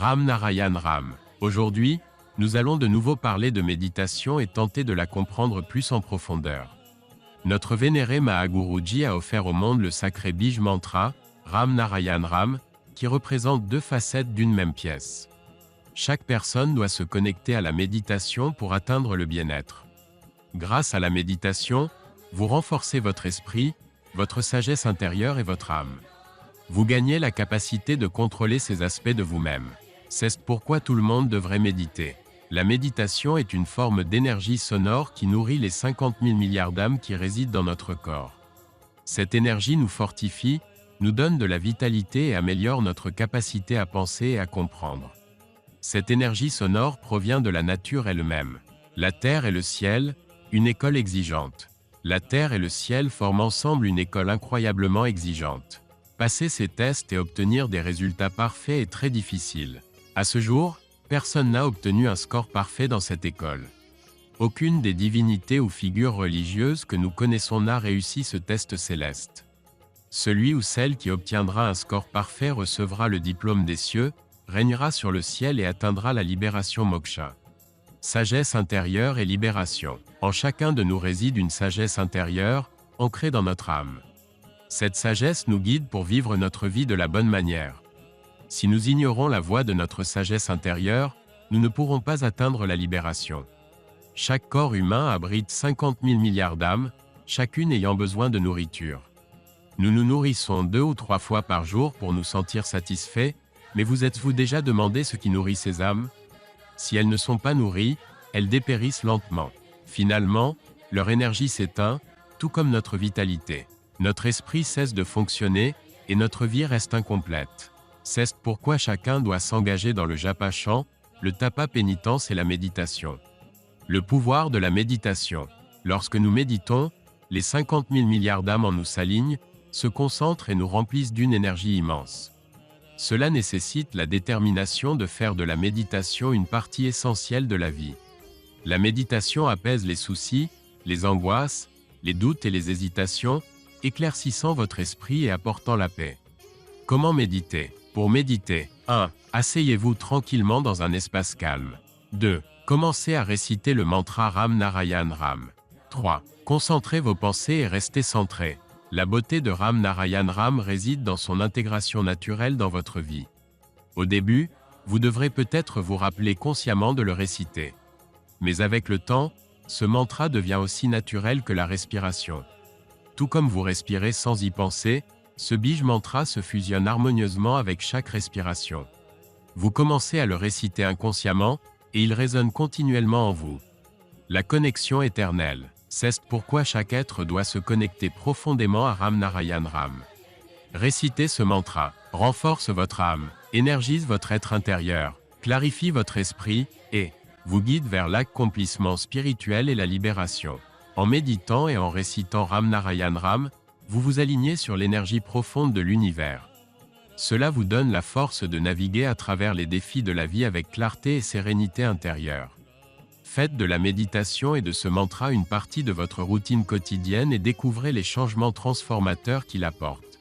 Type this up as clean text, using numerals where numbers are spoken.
Ram Narayan Ram. Aujourd'hui, nous allons de nouveau parler de méditation et tenter de la comprendre plus en profondeur. Notre vénéré Mahaguruji a offert au monde le sacré Bij Mantra, Ram Narayan Ram, qui représente deux facettes d'une même pièce. Chaque personne doit se connecter à la méditation pour atteindre le bien-être. Grâce à la méditation, vous renforcez votre esprit, votre sagesse intérieure et votre âme. Vous gagnez la capacité de contrôler ces aspects de vous-même. C'est pourquoi tout le monde devrait méditer. La méditation est une forme d'énergie sonore qui nourrit les 50 000 milliards d'âmes qui résident dans notre corps. Cette énergie nous fortifie, nous donne de la vitalité et améliore notre capacité à penser et à comprendre. Cette énergie sonore provient de la nature elle-même. La terre et le ciel, une école exigeante. La terre et le ciel forment ensemble une école incroyablement exigeante. Passer ces tests et obtenir des résultats parfaits est très difficile. À ce jour, personne n'a obtenu un score parfait dans cette école. Aucune des divinités ou figures religieuses que nous connaissons n'a réussi ce test céleste. Celui ou celle qui obtiendra un score parfait recevra le diplôme des cieux, régnera sur le ciel et atteindra la libération moksha. Sagesse intérieure et libération. En chacun de nous réside une sagesse intérieure, ancrée dans notre âme. Cette sagesse nous guide pour vivre notre vie de la bonne manière. Si nous ignorons la voie de notre sagesse intérieure, nous ne pourrons pas atteindre la libération. Chaque corps humain abrite 50 000 milliards d'âmes, chacune ayant besoin de nourriture. Nous nous nourrissons 2 ou 3 fois par jour pour nous sentir satisfaits, mais vous êtes-vous déjà demandé ce qui nourrit ces âmes? Si elles ne sont pas nourries, elles dépérissent lentement. Finalement, leur énergie s'éteint, tout comme notre vitalité. Notre esprit cesse de fonctionner, et notre vie reste incomplète. C'est pourquoi chacun doit s'engager dans le japa chant, le tapa pénitence et la méditation. Le pouvoir de la méditation. Lorsque nous méditons, les 50 000 milliards d'âmes en nous s'alignent, se concentrent et nous remplissent d'une énergie immense. Cela nécessite la détermination de faire de la méditation une partie essentielle de la vie. La méditation apaise les soucis, les angoisses, les doutes et les hésitations, éclaircissant votre esprit et apportant la paix. Comment méditer? Pour méditer, 1. Asseyez-vous tranquillement dans un espace calme. 2. Commencez à réciter le mantra Ram Narayan Ram. 3. Concentrez vos pensées et restez centrés. La beauté de Ram Narayan Ram réside dans son intégration naturelle dans votre vie. Au début, vous devrez peut-être vous rappeler consciemment de le réciter. Mais avec le temps, ce mantra devient aussi naturel que la respiration. Tout comme vous respirez sans y penser, ce Bij Mantra se fusionne harmonieusement avec chaque respiration. Vous commencez à le réciter inconsciemment, et il résonne continuellement en vous. La connexion éternelle. C'est pourquoi chaque être doit se connecter profondément à Ram Narayan Ram. Récitez ce mantra, renforce votre âme, énergise votre être intérieur, clarifie votre esprit, et vous guide vers l'accomplissement spirituel et la libération. En méditant et en récitant Ram Narayan Ram, vous vous alignez sur l'énergie profonde de l'univers. Cela vous donne la force de naviguer à travers les défis de la vie avec clarté et sérénité intérieure. Faites de la méditation et de ce mantra une partie de votre routine quotidienne et découvrez les changements transformateurs qu'il apporte.